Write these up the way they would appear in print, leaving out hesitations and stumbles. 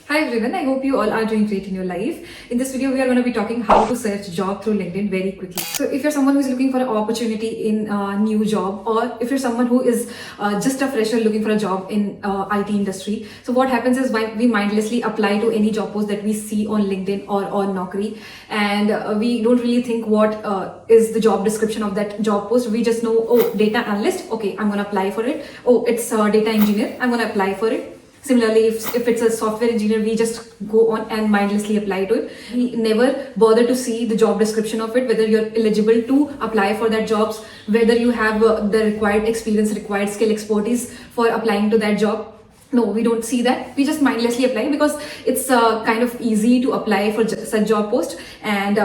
Hi everyone, I hope you all are doing great in your life. In this video, we are going to be talking how to search job through LinkedIn very quickly. So if you're someone who is looking for an opportunity in a new job, or if you're someone who is just a fresher looking for a job in IT industry, so what happens is we mindlessly apply to any job post that we see on LinkedIn or on Naukri, and we don't really think what is the job description of that job post. We just know, oh, data analyst, okay, I'm going to apply for it. Oh, it's data engineer, I'm going to apply for it. Similarly, if it's a software engineer, we just go on and mindlessly apply to it. We never bother to see the job description of it, whether you're eligible to apply for that jobs, whether you have the required experience, required skill, expertise for applying to that job. No, we don't see that. We just mindlessly apply because it's kind of easy to apply for such job post, and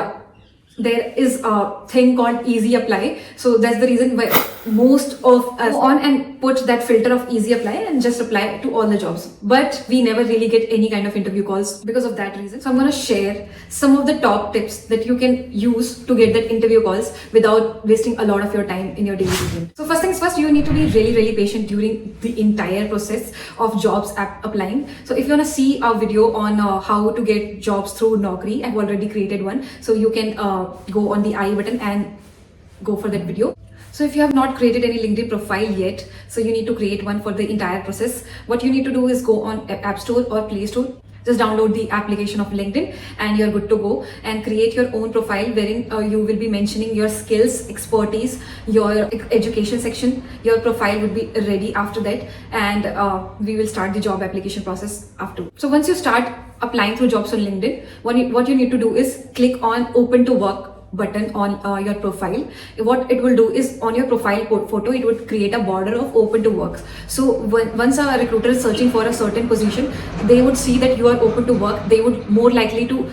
there is a thing called easy apply. So that's the reason why most of us go on and put that filter of easy apply and just apply to all the jobs, but we never really get any kind of interview calls because of that reason. So I'm going to share some of the top tips that you can use to get that interview calls without wasting a lot of your time in your daily routine. So first things first, you need to be really patient during the entire process of jobs applying. So if you want to see a video on how to get jobs through Naukri, I've already created one, so you can go on the I button and go for that video. So if you have not created any LinkedIn profile yet, so you need to create one for the entire process. What you need to do is go on App Store or Play Store. Just download the application of LinkedIn and you're good to go, and create your own profile wherein you will be mentioning your skills, expertise, your education section. Your profile would be ready after that, and we will start the job application process after. So once you start applying through jobs on LinkedIn, what you need to do is click on Open to Work button on your profile. What it will do is, on your profile photo, it would create a border of open to work. So once a recruiter is searching for a certain position, they would see that you are open to work. They would more likely to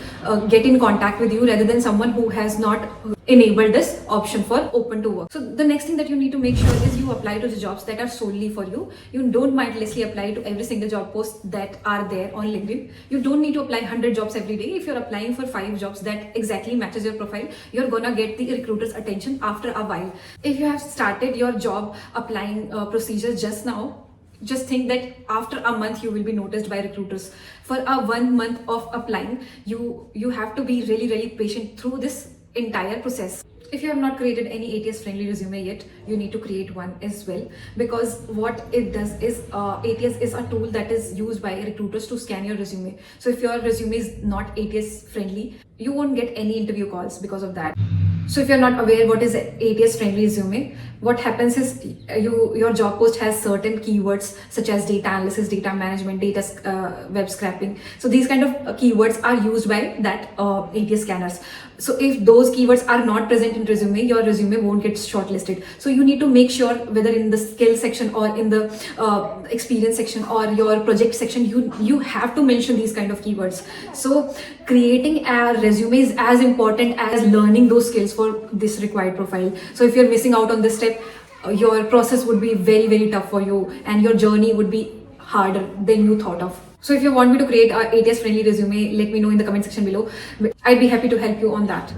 get in contact with you rather than someone who has not enabled this option for open to work. So the next thing that you need to make sure is you apply to the jobs that are solely for you. You don't mindlessly apply to every single job post that are there on LinkedIn. You don't need to apply 100 jobs every day. If you're applying for 5 jobs that exactly matches your profile, you're gonna get the recruiter's attention after a while. If you have started your job applying procedures just now, just think that after a month you will be noticed by recruiters. For a 1 month of applying, you have to be really patient through this entire process. If you have not created any ATS friendly resume yet, you need to create one as well, because what it does is ATS is a tool that is used by recruiters to scan your resume. So if your resume is not ATS friendly, you won't get any interview calls because of that. So if you're not aware what is ATS friendly resume, what happens is your job post has certain keywords such as data analysis, data management, data web scraping. So these kind of keywords are used by that ATS scanners. So if those keywords are not present in resume, your resume won't get shortlisted. So you need to make sure, whether in the skill section or in the experience section or your project section, you have to mention these kind of keywords. So creating a resume is as important as learning those skills for this required profile. So if you're missing out on this step, your process would be very tough for you, and your journey would be harder than you thought of. So if you want me to create a ATS friendly resume, let me know in the comment section below. I'd be happy to help you on that.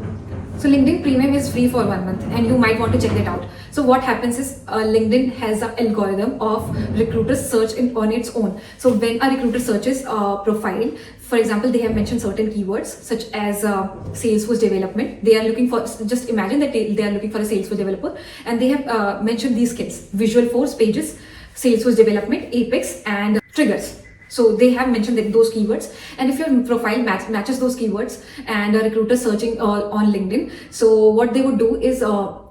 So LinkedIn Premium is free for 1 month, and you might want to check that out. So what happens is LinkedIn has an algorithm of recruiters search on its own. So when a recruiter searches a profile, for example, they have mentioned certain keywords such as Salesforce development. They are looking for, just imagine that they are looking for a Salesforce developer, and they have mentioned these skills: Visual Force, Pages, Salesforce development, Apex, and Triggers. So they have mentioned those keywords, and if your profile matches those keywords and a recruiter searching on LinkedIn, so what they would do is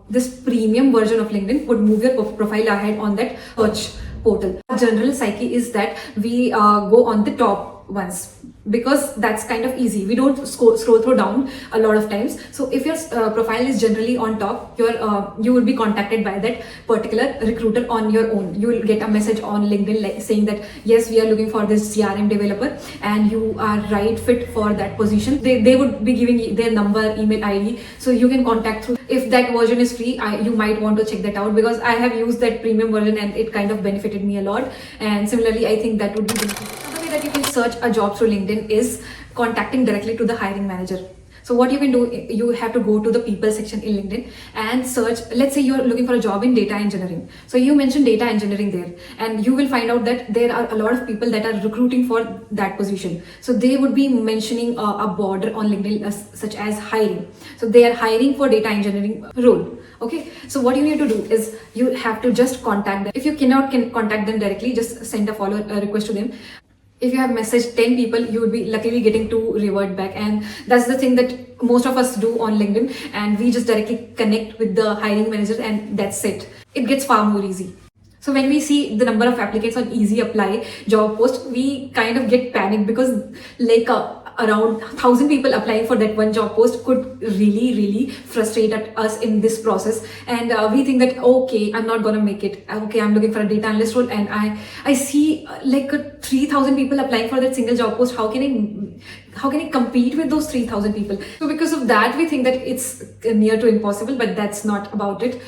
this premium version of LinkedIn would move your profile ahead on that search portal. General psyche is that we go on the top ones, because that's kind of easy. We don't scroll through down a lot of times. So if your profile is generally on top, you will be contacted by that particular recruiter on your own. You will get a message on LinkedIn saying that yes, we are looking for this CRM developer and you are right fit for that position. They would be giving their number, email ID, so you can contact through. If that version is free, you might want to check that out, because I have used that premium version and it kind of benefited me a lot. And similarly, I think that would be beneficial. Another way that you can search a job through LinkedIn is contacting directly to the hiring manager. So what you can do, you have to go to the people section in LinkedIn and search. Let's say you're looking for a job in data engineering. So you mentioned data engineering there, and you will find out that there are a lot of people that are recruiting for that position. So they would be mentioning a border on LinkedIn such as hiring. So they are hiring for data engineering role. Okay, so what you need to do is you have to just contact them. If you cannot contact them directly, just send a follow request to them. If you have messaged 10 people, you would be luckily getting 2 revert back, and that's the thing that most of us do on LinkedIn, and we just directly connect with the hiring manager and that's it. It gets far more easy. So when we see the number of applicants on easy apply job post, we kind of get panicked because like around 1,000 people applying for that one job post could really frustrate at us in this process, and we think that okay, I'm not gonna make it. Okay, I'm looking for a data analyst role and I see like 3,000 people applying for that single job post. How can I compete with those 3,000 people? So because of that, we think that it's near to impossible, but that's not about it.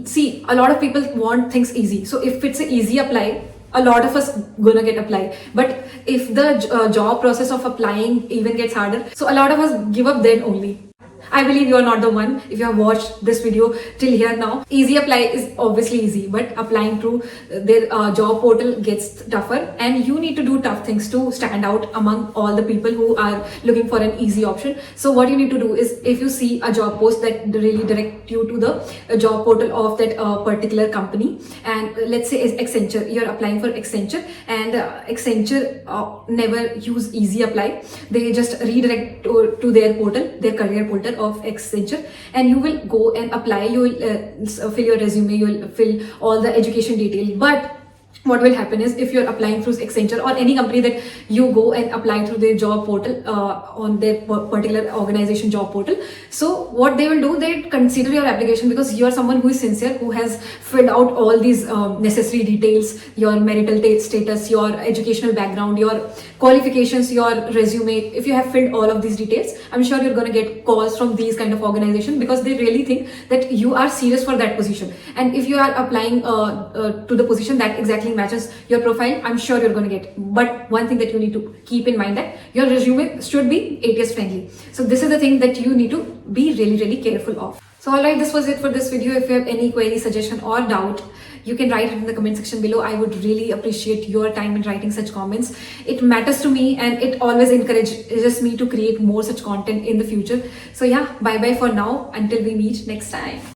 See, a lot of people want things easy. So if it's an easy apply, a lot of us gonna get apply. But if the job process of applying even gets harder, so a lot of us give up then only. I believe you are not the one if you have watched this video till here now. Easy apply is obviously easy, but applying through their job portal gets tougher, and you need to do tough things to stand out among all the people who are looking for an easy option. So what you need to do is, if you see a job post that really direct you to the job portal of that particular company, and let's say is Accenture, you're applying for Accenture, and Accenture never use easy apply. They just redirect to their portal, their career portal of Accenture, and you will go and apply. You will fill your resume, you will fill all the education details. But what will happen is, if you're applying through Accenture or any company that you go and apply through their job portal on their particular organization job portal, so what they will do, they consider your application because you are someone who is sincere, who has filled out all these necessary details, your marital status, your educational background, your qualifications, your resume. If you have filled all of these details, I'm sure you're going to get calls from these kind of organizations because they really think that you are serious for that position. And if you are applying to the position that exactly matches your profile, I'm sure you're going to get. But one thing that you need to keep in mind, that your resume should be ATS friendly. So this is the thing that you need to be really careful of. So alright, this was it for this video. If you have any query, suggestion or doubt, you can write it in the comment section below. I would really appreciate your time in writing such comments. It matters to me and it always encourages me to create more such content in the future. So yeah, bye bye for now until we meet next time.